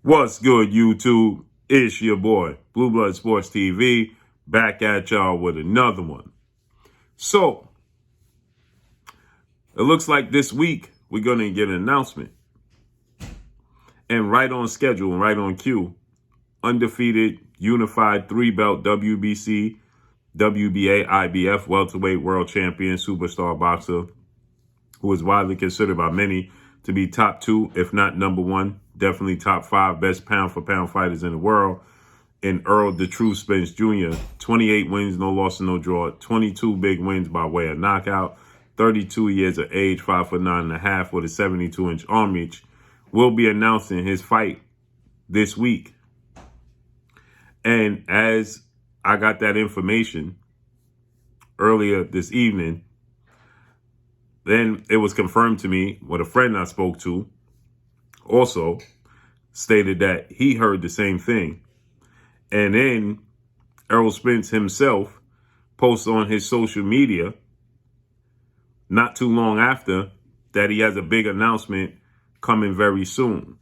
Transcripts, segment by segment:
What's good, YouTube? It's your boy, Blue Blood Sports TV, back at y'all with another one. So, it looks like this week we're going to get an announcement. And right on schedule and right on cue, undefeated, unified 3-belt WBC, WBA, IBF welterweight world champion, superstar boxer, who is widely considered by many to be top 2, if not number 1, definitely top 5 best pound-for-pound fighters in the world, in Errol "The True" Spence Jr. 28 wins, no loss and no draw, 22 big wins by way of knockout, 32 years of age, 5'9.5" with a 72-inch arm reach, will be announcing his fight this week. And as I got that information earlier this evening, then it was confirmed to me what a friend I spoke to also stated that he heard the same thing. And then Errol Spence himself posts on his social media not too long after that he has a big announcement coming very soon,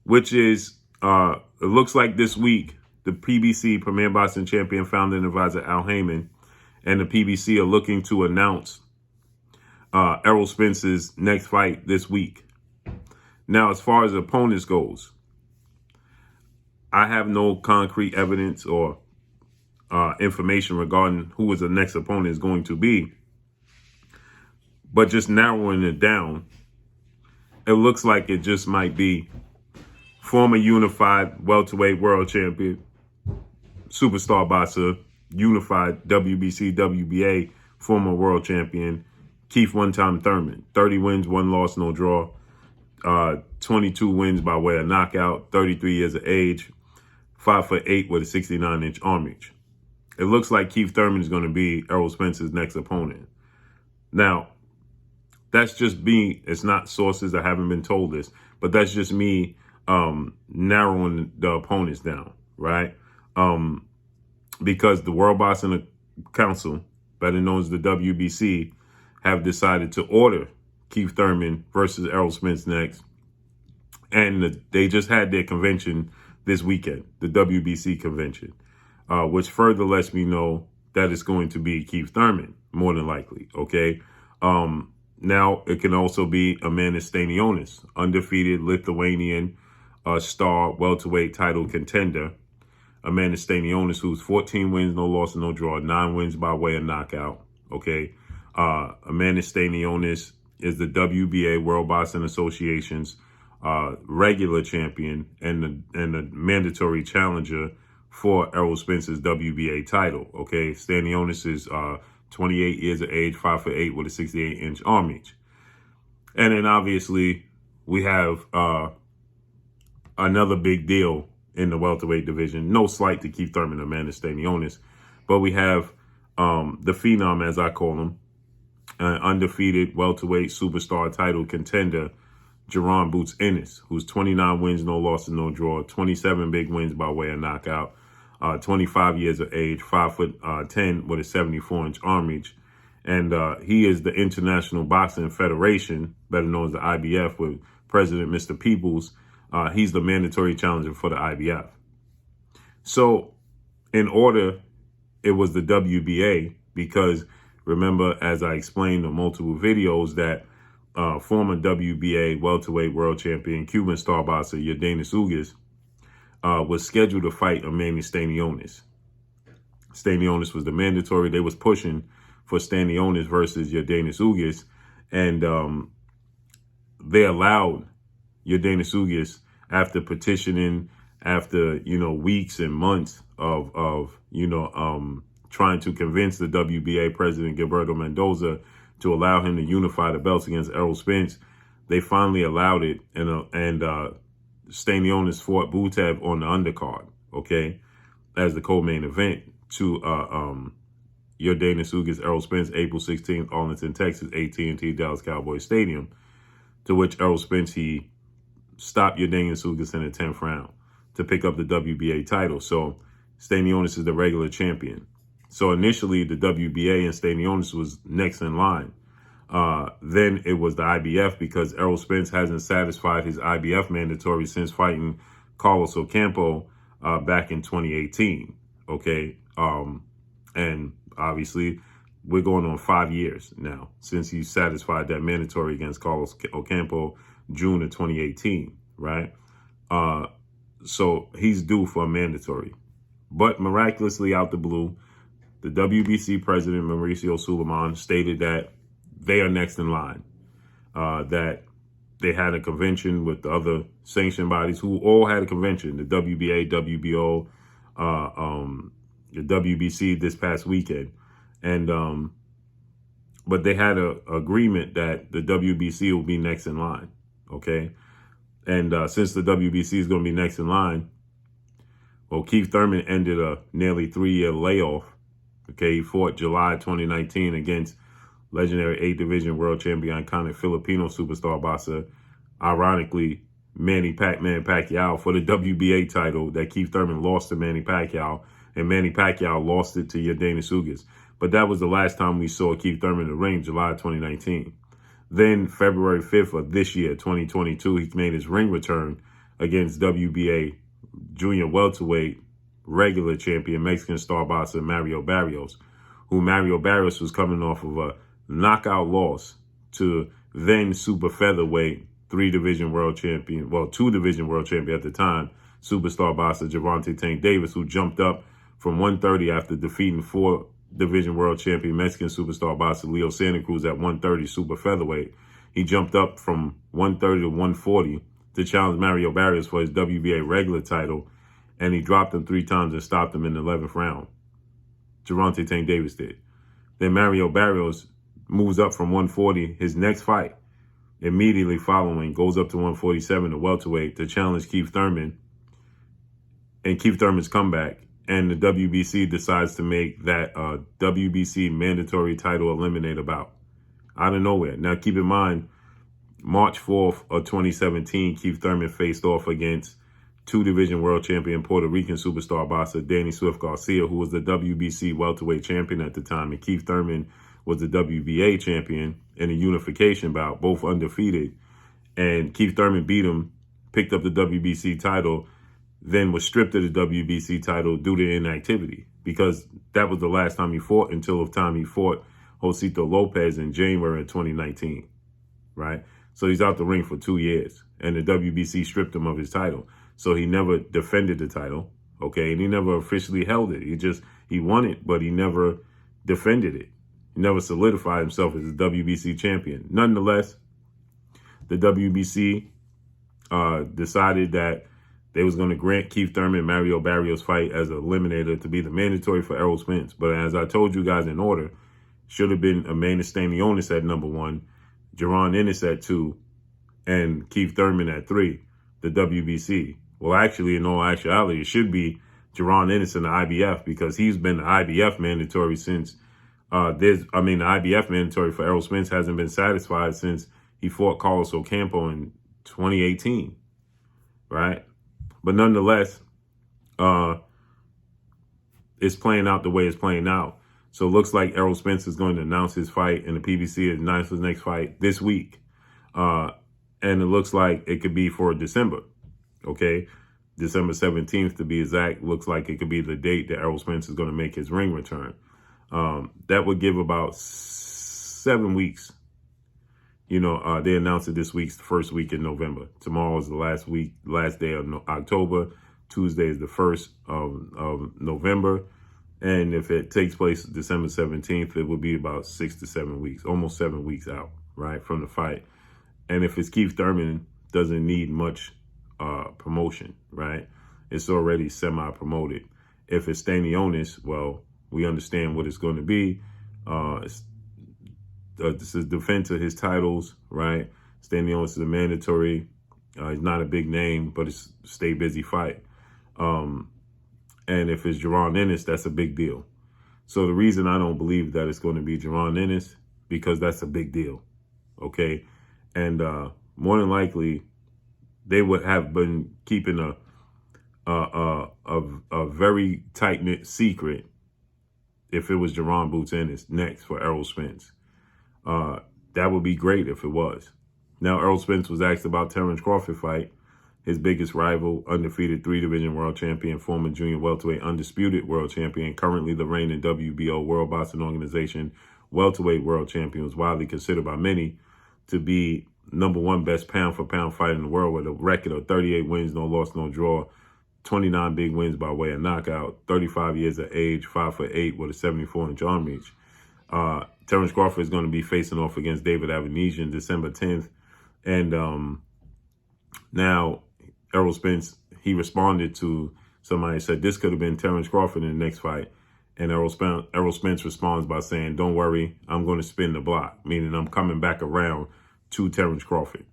which is, it looks like this week, the PBC, Premier Boxing Champion, founder and advisor Al Heyman, and the PBC are looking to announce Errol Spence's next fight this week. Now, as far as opponents goes, I have no concrete evidence or information regarding who his next opponent is going to be. But just narrowing it down, it looks like it just might be former unified welterweight world champion, superstar boxer, unified WBC, WBA, former world champion, Keith one-time Thurman. 30 wins, 1 loss, no draw. 22 wins by way of knockout, 33 years of age, 5'8" with a 69-inch arm reach. It looks like Keith Thurman is going to be Errol Spence's next opponent. Now, that's just me. It's not sources. I haven't been told this, but that's just me narrowing the opponents down, right? Because the World Boxing Council, better known as the WBC, have decided to order Keith Thurman versus Errol Spence next. And they just had their convention this weekend, the WBC convention, which further lets me know that it's going to be Keith Thurman, more than likely, okay? Now, it can also be Amanda Stanionis, undefeated Lithuanian star welterweight title contender. Amanda Stanionis, who's 14 wins, no loss, and no draw, 9 wins by way of knockout, okay? Amanda Stanionis is the WBA, World Boxing Association's regular champion and the mandatory challenger for Errol Spence's WBA title. Okay, Stanionis is 28 years of age, 5'8" with a 68-inch arm reach. And then obviously we have another big deal in the welterweight division. No slight to Keith Thurman, Amanda Stanionis, but we have the Phenom, as I call him, undefeated welterweight superstar title contender, Jerron Boots Ennis, who's 29 wins, no loss and no draw, 27 big wins by way of knockout, 25 years of age, 5'10" with a 74-inch arm reach. And he is the International Boxing Federation, better known as the IBF, with President Mr. Peoples. He's the mandatory challenger for the IBF. So in order, it was the WBA, because remember, as I explained on multiple videos, that former WBA welterweight world champion, Cuban star boxer Yordenis Ugas was scheduled to fight Amanda Stanionis. Stanionis was the mandatory. They was pushing for Stanionis versus Yordenis Ugas, and they allowed Yordenis Ugas, after petitioning, after weeks and months of trying to convince the WBA president, Gilberto Mendoza, to allow him to unify the belts against Errol Spence. They finally allowed it, and Stanionis fought Butev on the undercard, okay, as the co-main event to Yordenis Ugas, Errol Spence, April 16th, Arlington, Texas, AT&T Dallas Cowboys Stadium, to which Errol Spence, he stopped Yordenis Ugas in the 10th round to pick up the WBA title. So Stanionis is the regular champion. So initially, the WBA and Stanionis was next in line. Then it was the IBF because Errol Spence hasn't satisfied his IBF mandatory since fighting Carlos Ocampo back in 2018. Okay. And obviously, we're going on 5 years now since he satisfied that mandatory against Carlos Ocampo, June of 2018, right? So he's due for a mandatory. But miraculously, out the blue, the WBC president, Mauricio Suleiman, stated that they are next in line, that they had a convention with the other sanctioned bodies who all had a convention, the WBA, WBO, the WBC this past weekend. And but they had an agreement that the WBC will be next in line, okay? And since the WBC is going to be next in line, well, Keith Thurman ended a nearly 3-year layoff. Okay, he fought July 2019 against legendary 8th Division World Champion, iconic Filipino superstar boxer, ironically, Manny Pacquiao for the WBA title that Keith Thurman lost to Manny Pacquiao, and Manny Pacquiao lost it to Yordenis Ugas. But that was the last time we saw Keith Thurman in the ring, July 2019. Then February 5th of this year, 2022, he made his ring return against WBA junior welterweight regular champion, Mexican star boxer Mario Barrios, who Mario Barrios was coming off of a knockout loss to then super featherweight 3-division world champion, well, 2-division world champion at the time, superstar boxer Gervonta Tank Davis, who jumped up from 130 after defeating 4-division world champion Mexican superstar boxer Leo Santa Cruz at 130 super featherweight. He jumped up from 130 to 140 to challenge Mario Barrios for his WBA regular title, and he dropped him 3 times and stopped him in the 11th round. Gervonta Tank Davis did. Then Mario Barrios moves up from 140. His next fight, immediately following, goes up to 147, the welterweight, to challenge Keith Thurman. And Keith Thurman's comeback, and the WBC decides to make that WBC mandatory title eliminator bout out of nowhere. Now, keep in mind, March 4th of 2017, Keith Thurman faced off against 2-division world champion Puerto Rican superstar boxer Danny Swift Garcia, who was the WBC welterweight champion at the time, and Keith Thurman was the WBA champion in a unification bout, both undefeated. And Keith Thurman beat him, picked up the WBC title, then was stripped of the WBC title due to inactivity, because that was the last time he fought until the time he fought Josito Lopez in January of 2019, right? So he's out the ring for 2 years, and the WBC stripped him of his title. So he never defended the title, okay? And he never officially held it. He won it, but he never defended it. He never solidified himself as a WBC champion. Nonetheless, the WBC decided that they was going to grant Keith Thurman and Mario Barrios' fight as an eliminator to be the mandatory for Errol Spence. But as I told you guys in order, should have been Amanda Stanionis at number 1, Jaron Ennis at 2, and Keith Thurman at 3, the WBC. Well, actually, in all actuality, it should be Jaron Ennis in the IBF, because he's been the IBF mandatory since the IBF mandatory for Errol Spence hasn't been satisfied since he fought Carlos Ocampo in 2018, right? But nonetheless, it's playing out the way it's playing out. So it looks like Errol Spence is going to announce his fight, and the PBC is announced his next fight this week. And it looks like it could be for December, okay? December 17th to be exact. Looks like it could be the date that Errol Spence is going to make his ring return. That would give about 7 weeks. You know, they announced it this week's the first week in November. Tomorrow is the last day of October. Tuesday is the 1st of November. And if it takes place December 17th, it would be about 6 to 7 weeks, almost 7 weeks out, right, from the fight. And if it's Keith Thurman, doesn't need much promotion, right? It's already semi-promoted. If it's Stanionis, well, we understand what it's going to be. This is defense of his titles, right? Stanionis is a mandatory. He's not a big name, but it's a stay busy fight. And if it's Jaron Ennis, that's a big deal. So the reason I don't believe that it's going to be Jaron Ennis, because that's a big deal, okay? And more than likely, they would have been keeping a very tight-knit secret if it was Jaron Boots Ennis next for Errol Spence. That would be great if it was. Now, Errol Spence was asked about Terence Crawford fight. His biggest rival, undefeated 3-division world champion, former junior welterweight undisputed world champion, currently the reigning WBO World Boxing Organization welterweight world champion, was widely considered by many to be #1 best pound-for-pound fighter in the world with a record of 38 wins, no loss, no draw, 29 big wins by way of knockout, 35 years of age, 5'8", with a 74-inch arm reach. Terence Crawford is going to be facing off against David Avanesian December 10th. And now Errol Spence, he responded to somebody said this could have been Terence Crawford in the next fight. And Errol Spence responds by saying, don't worry, I'm going to spin the block, meaning I'm coming back around to Terence Crawford.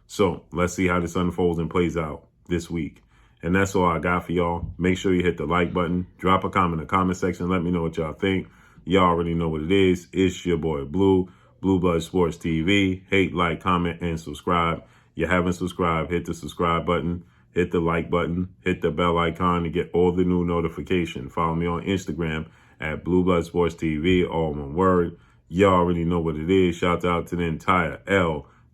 So let's see how this unfolds and plays out this week. And that's all I got for y'all. Make sure you hit the like button. Drop a comment in the comment section. Let me know what y'all think. Y'all already know what it is. It's your boy Blue Blood Sports TV. Hate, like, comment, and subscribe. You haven't subscribed, hit the subscribe button. Hit the like button, hit the bell icon to get all the new notifications. Follow me on Instagram at Blue Blood Sports TV, all one word. Y'all already know what it is. Shout out to the entire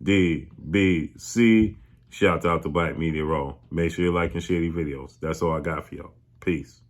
LDBC. Shout out to Black Media Raw. Make sure you like and share these videos. That's all I got for y'all. Peace.